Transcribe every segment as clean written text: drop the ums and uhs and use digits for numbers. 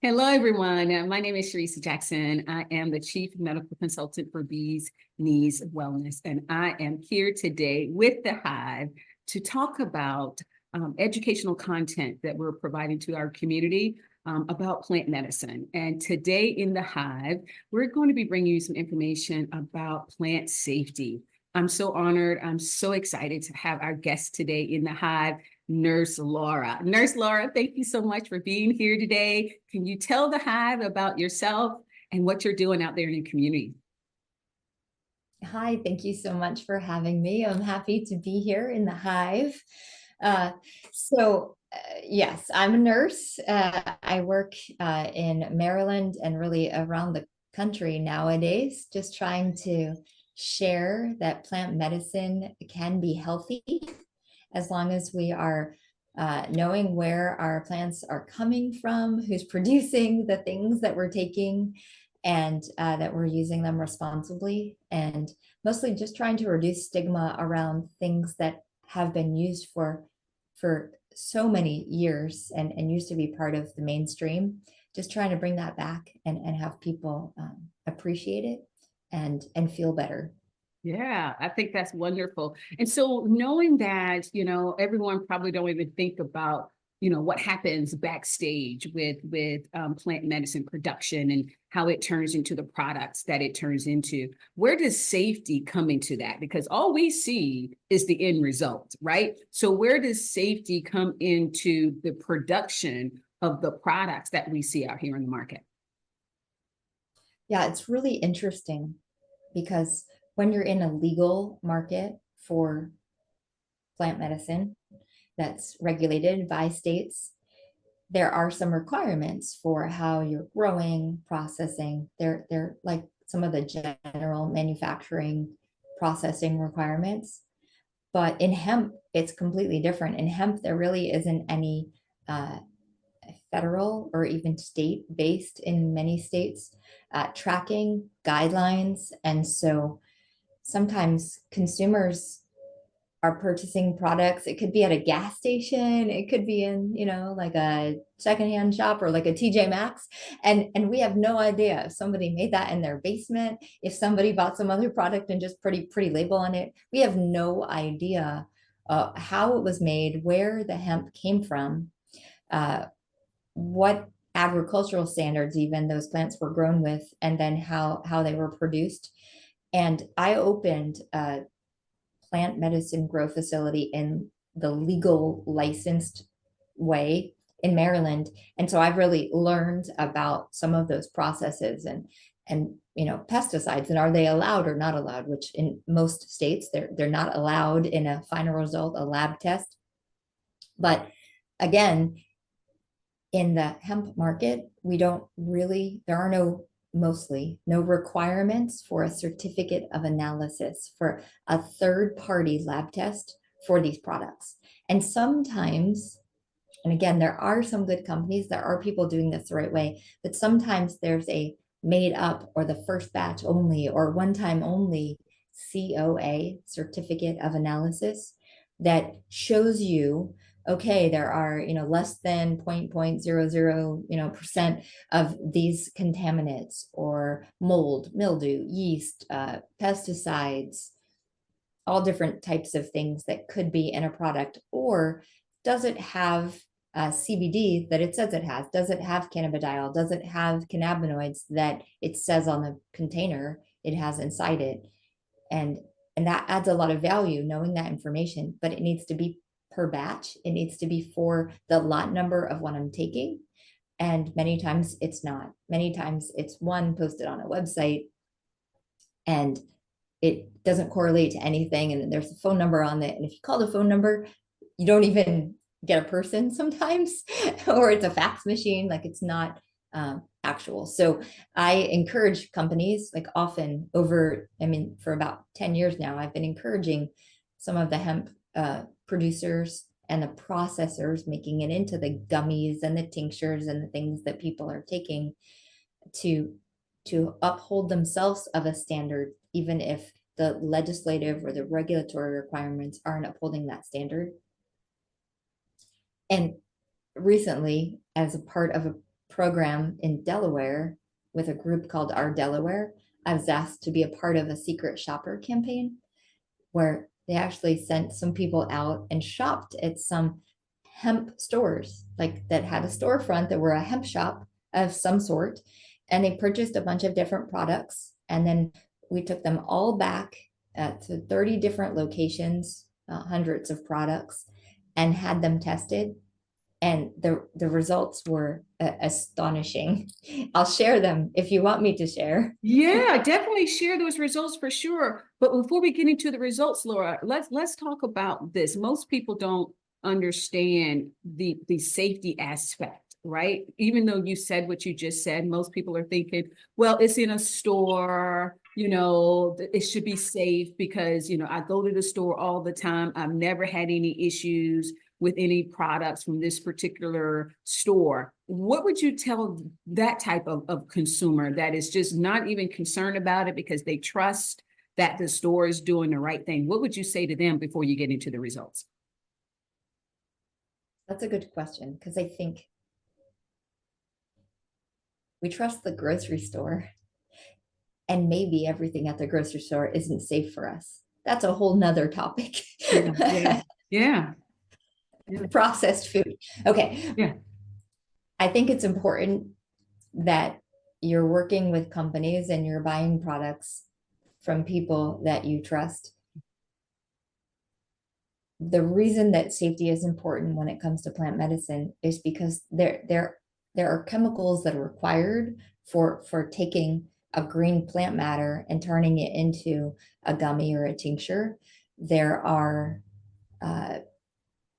Hello, everyone. My name is Cherissa Jackson. I am the Chief Medical Consultant for Bees Knees Wellness, and I am here today with the Hive to talk about educational content that we're providing to our community about plant medicine. And today in the Hive, we're going to be bringing you some information about plant safety. I'm so honored. I'm so excited to have our guest today in the Hive, Nurse Laura. Nurse Laura, thank you so much for being here today. Can you tell the Hive about yourself and what you're doing out there in your community? Hi, thank you so much for having me. I'm happy to be here in the Hive. Uh, yes, I'm a nurse. I work in Maryland and really around the country nowadays, just trying to share that plant medicine can be healthy as long as we are knowing where our plants are coming from, who's producing the things that we're taking, and that we're using them responsibly, and mostly just trying to reduce stigma around things that have been used for so many years and used to be part of the mainstream. Just trying to bring that back and have people appreciate it and feel better. Yeah, I think that's wonderful. And so knowing that, everyone probably don't even think about, what happens backstage with plant medicine production and how it turns into the products that it turns into. Where does safety come into that? Because all we see is the end result, right? So where does safety come into the production of the products that we see out here in the market? Yeah, it's really interesting because when you're in a legal market for plant medicine that's regulated by states, there are some requirements for how you're growing, processing. They're like some of the general manufacturing processing requirements. But in hemp, it's completely different. In hemp, there really isn't any uh, federal or even state based in many states tracking guidelines. And so sometimes consumers are purchasing products. It could be at a gas station, it could be in, like a secondhand shop or like a TJ Maxx. And we have no idea if somebody made that in their basement, if somebody bought some other product and just pretty label on it. We have no idea how it was made, where the hemp came from, uh, what agricultural standards even those plants were grown with, and then how they were produced. And I opened a plant medicine grow facility in the legal licensed way in Maryland. And so I've really learned about some of those processes and pesticides, and are they allowed or not allowed, which in most states they're not allowed in a final result, a lab test. But again, in the hemp market, we don't really, there are mostly no requirements for a certificate of analysis for a third party lab test for these products. And sometimes, and again, there are some good companies, there are people doing this the right way, but sometimes there's a made up or the first batch only or one time only COA, certificate of analysis, that shows you, okay, there are, less than 0.000, percent of these contaminants or mold, mildew, yeast, pesticides, all different types of things that could be in a product. Or does it have CBD that it says it has? Does it have cannabidiol? Does it have cannabinoids that it says on the container it has inside it? And that adds a lot of value, knowing that information, but it needs to be per batch. It needs to be for the lot number of what I'm taking. And many times it's not. Many times it's one posted on a website and it doesn't correlate to anything. And there's a phone number on it. And if you call the phone number, you don't even get a person sometimes, or it's a fax machine, like it's not actual. So I encourage companies, like often for about 10 years now, I've been encouraging some of the hemp producers and the processors making it into the gummies and the tinctures and the things that people are taking to uphold themselves of a standard, even if the legislative or the regulatory requirements aren't upholding that standard. And recently, as a part of a program in Delaware with a group called Our Delaware. I was asked to be a part of a secret shopper campaign where they actually sent some people out and shopped at some hemp stores, like that had a storefront that were a hemp shop of some sort. And they purchased a bunch of different products. And then we took them all back to 30 different locations, hundreds of products, and had them tested. And the results were astonishing. I'll share them if you want me to share. Yeah, definitely share those results for sure. But before we get into the results, Laura, let's talk about this. Most people don't understand the safety aspect, right? Even though you said what you just said, most people are thinking, well, it's in a store, you know, it should be safe because, you know, I go to the store all the time. I've never had any issues with any products from this particular store. What would you tell that type of consumer that is just not even concerned about it because they trust that the store is doing the right thing? What would you say to them before you get into the results? That's a good question, because I think we trust the grocery store, and maybe everything at the grocery store isn't safe for us. That's a whole nother topic. Yeah, yeah, Processed food. Okay. yeah. I think it's important that you're working with companies and you're buying products from people that you trust. The reason that safety is important when it comes to plant medicine is because there are chemicals that are required for taking a green plant matter and turning it into a gummy or a tincture. There are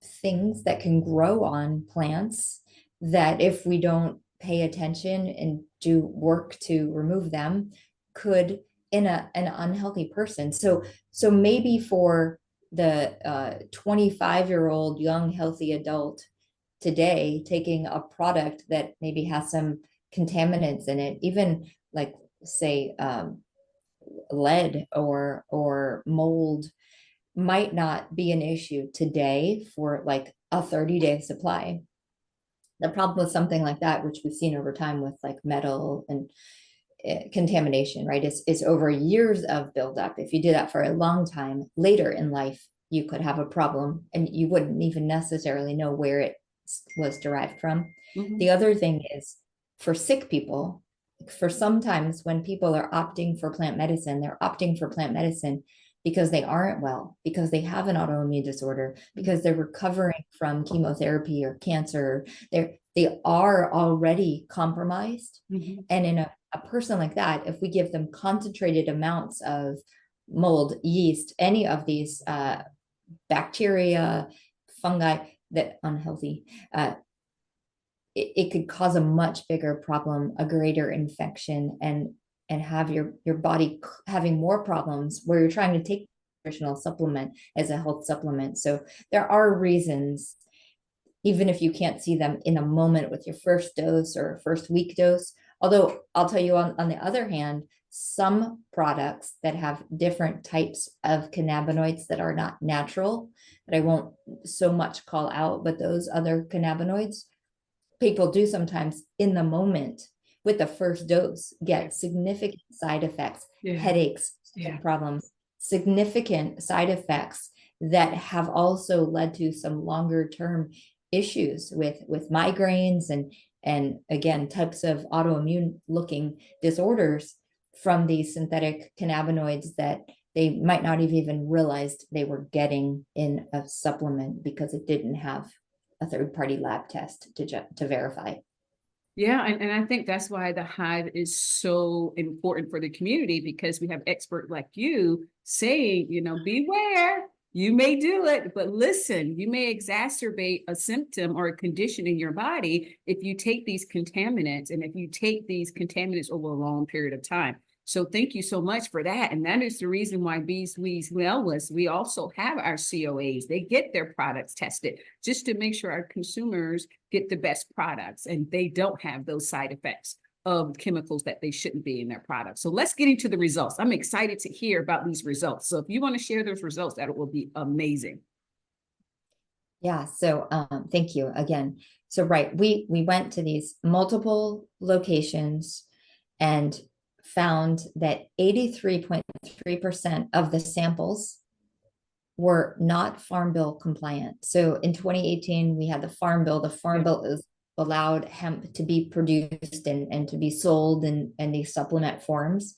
things that can grow on plants that, if we don't pay attention and do work to remove them, could in an unhealthy person. So maybe for the 25-year-old young healthy adult today, taking a product that maybe has some contaminants in it, even like say lead or mold, might not be an issue today for like a 30-day supply. The problem with something like that, which we've seen over time with like metal and contamination, right, is over years of buildup. If you do that for a long time, later in life, you could have a problem and you wouldn't even necessarily know where it was derived from. Mm-hmm. The other thing is, for sick people, for sometimes when people are opting for plant medicine, they're opting for plant medicine because they aren't well, because they have an autoimmune disorder, because they're recovering from chemotherapy or cancer. They are already compromised. Mm-hmm. And in a person like that, if we give them concentrated amounts of mold, yeast, any of these bacteria, fungi that unhealthy, it could cause a much bigger problem, a greater infection, and have your body having more problems where you're trying to take nutritional supplement as a health supplement. So there are reasons, even if you can't see them in a moment with your first dose or first week dose. Although I'll tell you, on the other hand, some products that have different types of cannabinoids that are not natural, that I won't so much call out, but those other cannabinoids, people do sometimes in the moment with the first dose get significant side effects, headaches, problems, significant side effects that have also led to some longer term issues with migraines and again, types of autoimmune looking disorders from these synthetic cannabinoids that they might not have even realized they were getting in a supplement because it didn't have a third-party lab test to verify. Yeah, and I think that's why the Hive is so important for the community, because we have experts like you saying, you know, beware, you may do it, but listen, you may exacerbate a symptom or a condition in your body if you take these contaminants and if you take these contaminants over a long period of time. So thank you so much for that. And that is the reason why Bees Wees Wellness, we also have our COAs. They get their products tested just to make sure our consumers get the best products and they don't have those side effects of chemicals that they shouldn't be in their products. So let's get into the results. I'm excited to hear about these results. So if you want to share those results, that will be amazing. Yeah, so thank you again. So, right, we went to these multiple locations and found that 83.3% of the samples were not Farm Bill compliant. So in 2018, we had the Farm Bill. The Farm Bill is allowed hemp to be produced and to be sold in these supplement forms.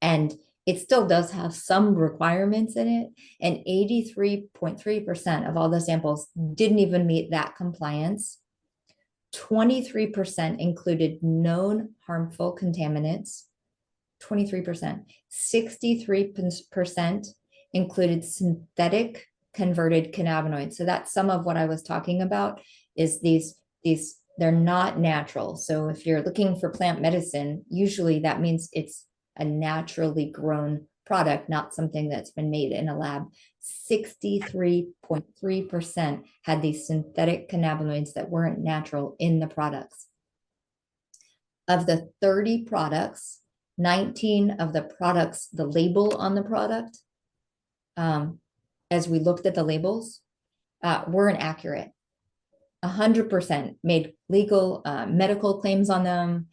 And it still does have some requirements in it. And 83.3% of all the samples didn't even meet that compliance. 23% included known harmful contaminants. 23%. 63% included synthetic converted cannabinoids. So that's some of what I was talking about, is these they're not natural. So if you're looking for plant medicine, usually that means it's a naturally grown product, not something that's been made in a lab. 63.3% had these synthetic cannabinoids that weren't natural in the products. Of the 30 products, 19 of the products, the label on the product, as we looked at the labels, weren't accurate. 100% made legal medical claims on them.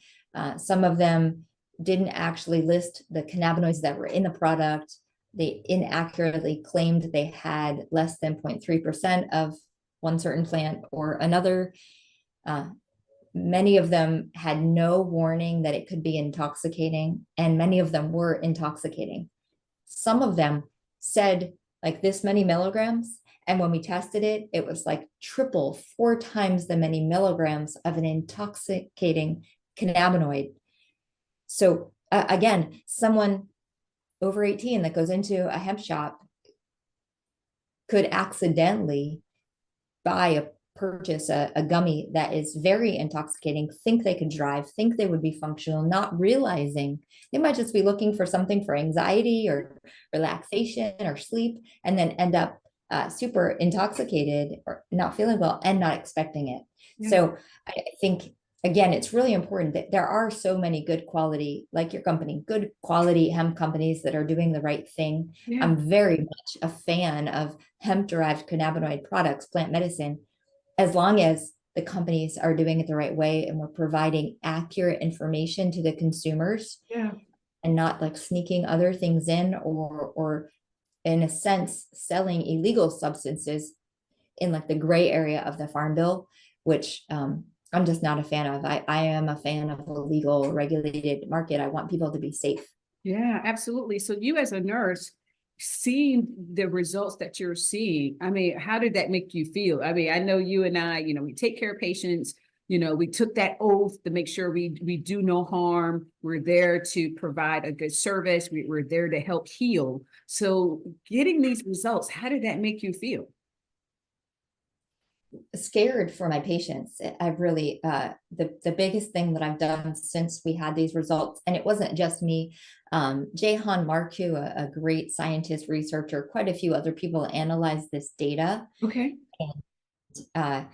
Some of them didn't actually list the cannabinoids that were in the product. They inaccurately claimed they had less than 0.3% of one certain plant or another. Many of them had no warning that it could be intoxicating, and many of them were intoxicating. Some of them said like this many milligrams, and when we tested it, it was like triple, 4 times the many milligrams of an intoxicating cannabinoid. So again, someone over 18 that goes into a hemp shop could accidentally purchase a gummy that is very intoxicating, think they could drive, think they would be functional, not realizing they might just be looking for something for anxiety or relaxation or sleep, and then end up super intoxicated or not feeling well and not expecting it. Yeah. So I think, again, it's really important that there are so many good quality, like your company, good quality hemp companies that are doing the right thing. Yeah. I'm very much a fan of hemp-derived cannabinoid products, plant medicine, as long as the companies are doing it the right way and we're providing accurate information to the consumers. Yeah. And not like sneaking other things in or in a sense selling illegal substances in like the gray area of the Farm Bill, which I'm just not a fan of. I am a fan of a legal regulated market. I want people to be safe. Yeah, absolutely. So you as a nurse, seeing the results that you're seeing, I mean, how did that make you feel? I mean, I know you and I, we take care of patients, we took that oath to make sure we do no harm. We're there to provide a good service. We're there to help heal. So getting these results, how did that make you feel? Scared for my patients. I've really the biggest thing that I've done since we had these results, and it wasn't just me, Jehan Marku, a great scientist, researcher, quite a few other people analyzed this data. Okay. And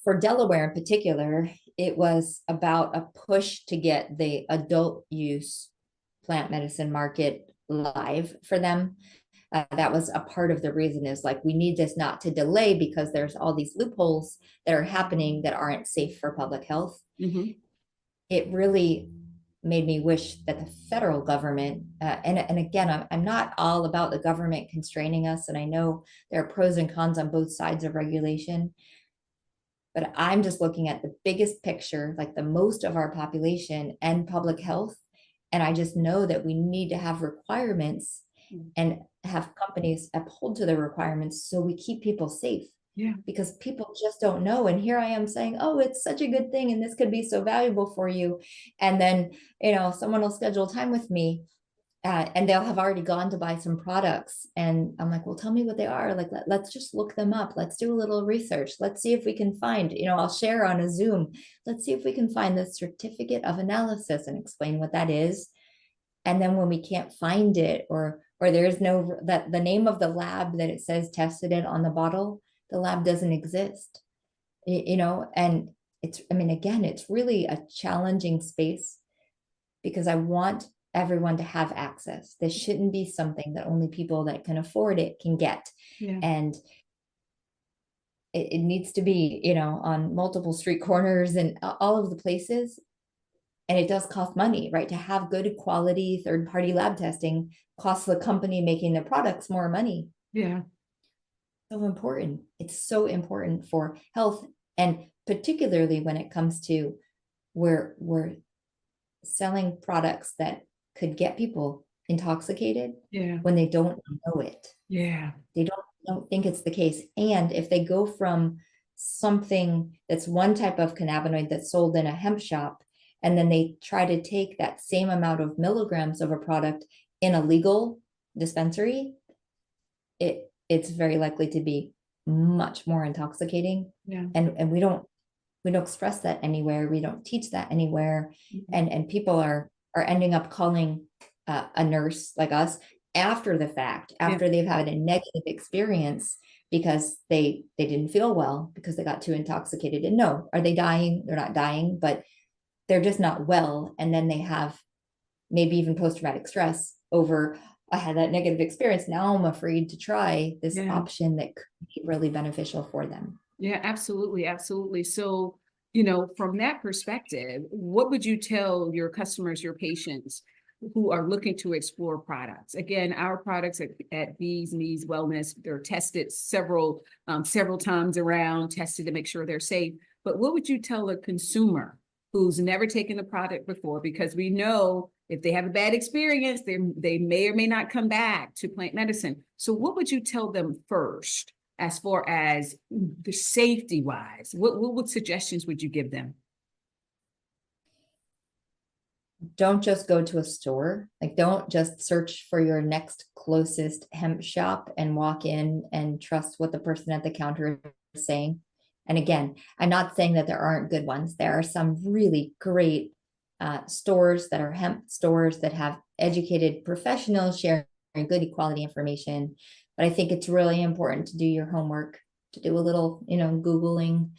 for Delaware in particular, it was about a push to get the adult use plant medicine market live for them. That was a part of the reason, is like, we need this not to delay because there's all these loopholes that are happening that aren't safe for public health. Mm-hmm. It really made me wish that the federal government, and again, I'm not all about the government constraining us, and I know there are pros and cons on both sides of regulation, but I'm just looking at the biggest picture, like the most of our population and public health. And I just know that we need to have requirements and have companies uphold to the requirements so we keep people safe. Yeah. Because people just don't know. And here I am saying, oh, it's such a good thing and this could be so valuable for you. And then, someone will schedule time with me and they'll have already gone to buy some products. And I'm like, well, tell me what they are. Like, let's just look them up. Let's do a little research. Let's see if we can find, I'll share on a Zoom. Let's see if we can find the certificate of analysis and explain what that is. And then when we can't find it, or there's no, that the name of the lab that it says tested it on the bottle, the lab doesn't exist, and again, it's really a challenging space because I want everyone to have access. This shouldn't be something that only people that can afford it can get. Yeah. And it needs to be, on multiple street corners and all of the places. And it does cost money, right? To have good quality third-party lab testing costs the company making the products more money. Yeah. So important. It's so important for health, and particularly when it comes to we're selling products that could get people intoxicated Yeah. when they don't know it. Yeah. They don't think it's the case. And if they go from something that's one type of cannabinoid that's sold in a hemp shop, and then they try to take that same amount of milligrams of a product in a legal dispensary, it's very likely to be much more intoxicating. Yeah. And we don't express that anywhere. We don't teach that anywhere. Mhm. And people are ending up calling a nurse like us after the fact, Yeah. after they've had a negative experience because they didn't feel well because they got too intoxicated. And no, are they dying? They're not dying, but they're just not well. And then they have maybe even post-traumatic stress over, I had that negative experience. Now I'm afraid to try this Yeah. option that could be really beneficial for them. Yeah, absolutely. Absolutely. So, from that perspective, what would you tell your customers, your patients who are looking to explore products? Again, our products at Bees Knees Wellness, they're tested several times around, tested to make sure they're safe. But what would you tell a consumer who's never taken the product before? Because we know if they have a bad experience, they may or may not come back to plant medicine. So what would you tell them first? As far as the safety wise, what suggestions would you give them? Don't just go to a store. Like, don't just search for your next closest hemp shop and walk in and trust what the person at the counter is saying. And again, I'm not saying that there aren't good ones. There are some really great stores that are hemp stores that have educated professionals sharing good quality information. But I think it's really important to do your homework, to do a little, Googling,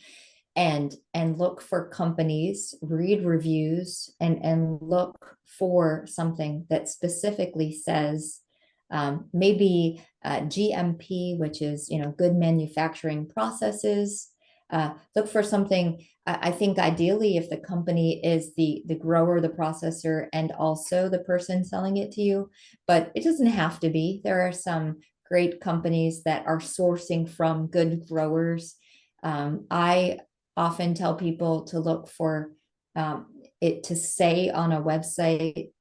and look for companies, read reviews, and look for something that specifically says maybe GMP, which is good manufacturing processes. Look for something. I think ideally, if the company is the grower, the processor, and also the person selling it to you, but it doesn't have to be. There are some great companies that are sourcing from good growers. I often tell people to look for it to say on a website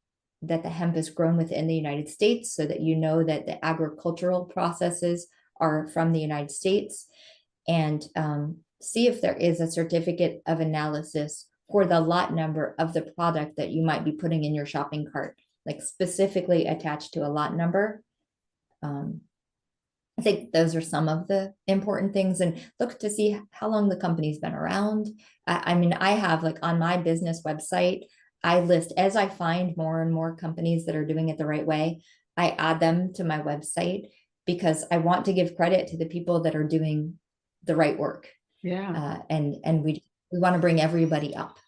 that the hemp is grown within the United States, so that you know that the agricultural processes are from the United States, and see if there is a certificate of analysis for the lot number of the product that you might be putting in your shopping cart, like specifically attached to a lot number. I think those are some of the important things, and look to see how long the company's been around. I mean, I have, like, on my business website, I list, as I find more and more companies that are doing it the right way, I add them to my website because I want to give credit to the people that are doing the right work. Yeah. And we want to bring everybody up.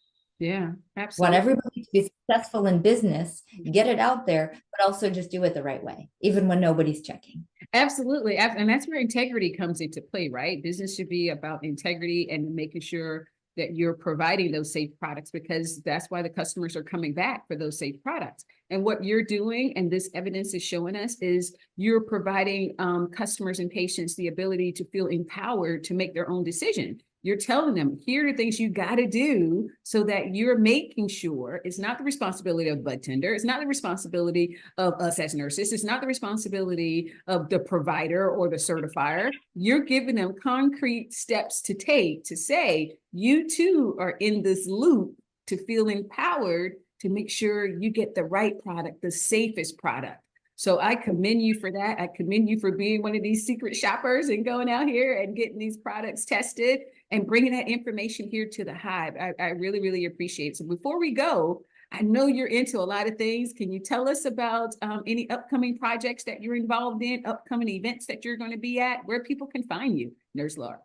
Yeah, Want absolutely. everybody to be successful in business, get it out there, but also just do it the right way, even when nobody's checking. Absolutely. And that's where integrity comes into play, right? Business should be about integrity and making sure that you're providing those safe products, because that's why the customers are coming back for those safe products. And what you're doing, and this evidence is showing us, is you're providing customers and patients the ability to feel empowered to make their own decision. You're telling them, here are the things you got to do, so that you're making sure it's not the responsibility of the bud tender. It's not the responsibility of us as nurses. It's not the responsibility of the provider or the certifier. You're giving them concrete steps to take to say, you too are in this loop to feel empowered to make sure you get the right product, the safest product. So I commend you for that. I commend you for being one of these secret shoppers and going out here and getting these products tested and bringing that information here to the Hive. I really, really appreciate it. So before we go, I know you're into a lot of things. Can you tell us about any upcoming projects that you're involved in, upcoming events that you're going to be at, where people can find you, Nurse Laura?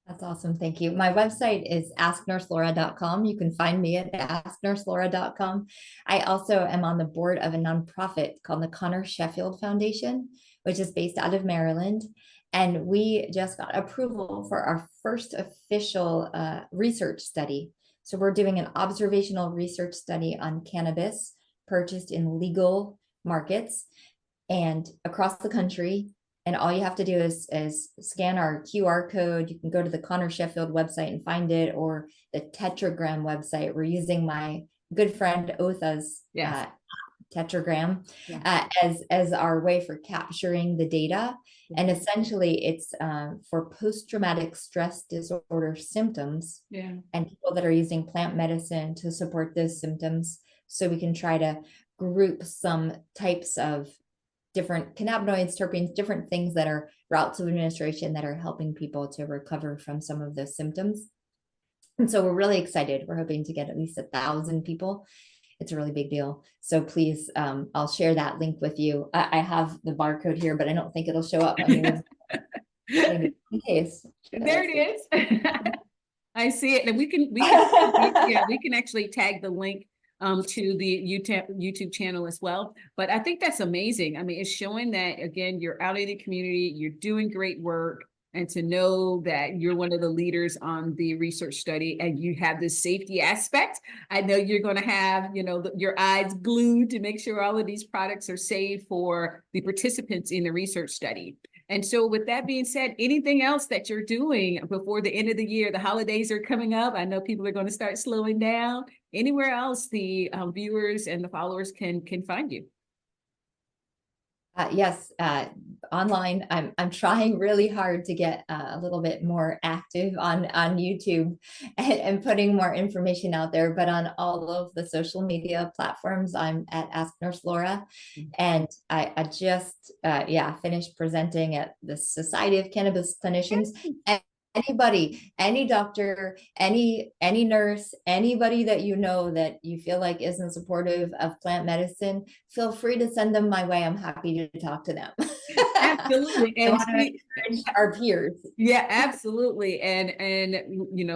That's awesome. Thank you. My website is asknurselora.com. You can find me at asknurselora.com. I also am on the board of a nonprofit called the Connor Sheffield Foundation, which is based out of Maryland. And we just got approval for our first official research study. So we're doing an observational research study on cannabis purchased in legal markets and across the country. And all you have to do is scan our QR code. You can go to the Connor Sheffield website and find it, or the Tetragram website. We're using my good friend Otha's Tetragram as our way for capturing the data. And essentially it's for post-traumatic stress disorder symptoms and people that are using plant medicine to support those symptoms. So we can try to group some types of different cannabinoids, terpenes, different things that are routes of administration that are helping people to recover from some of those symptoms. And so we're really excited. We're hoping to get at least 1,000 people. It's a really big deal. So please, I'll share that link with you. I have the barcode here, but I don't think it'll show up on yours. In case. There it is. I see it. And we can actually tag the link to the YouTube channel as well. But I think that's amazing. I mean, it's showing that, again, you're out in the community, you're doing great work, and to know that you're one of the leaders on the research study and you have this safety aspect. I know you're going to have, your eyes glued to make sure all of these products are safe for the participants in the research study. And so with that being said, anything else that you're doing before the end of the year? The holidays are coming up. I know people are going to start slowing down. Anywhere else the viewers and the followers can find you? Yes, online. I'm trying really hard to get a little bit more active on YouTube and putting more information out there. But on all of the social media platforms, I'm at Ask Nurse Laura, and I just finished presenting at the Society of Cannabis Clinicians. And anybody, any doctor, any nurse, anybody that you know that you feel like isn't supportive of plant medicine, feel free to send them my way. I'm happy to talk to them. Absolutely. And want to encourage our peers. Yeah, absolutely. And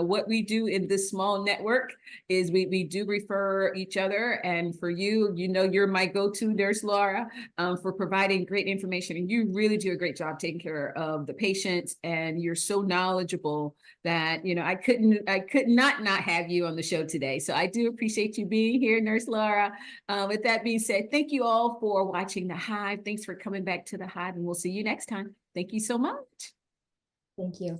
what we do in this small network is we do refer each other. And for you, you're my go-to Nurse Laura for providing great information. And you really do a great job taking care of the patients. And you're so knowledgeable that, I could not have you on the show today. So I do appreciate you being here, Nurse Laura. With that being said, thank you all for watching The Hive. Thanks for coming back to The Hive, and we'll see you next time. Thank you so much. Thank you.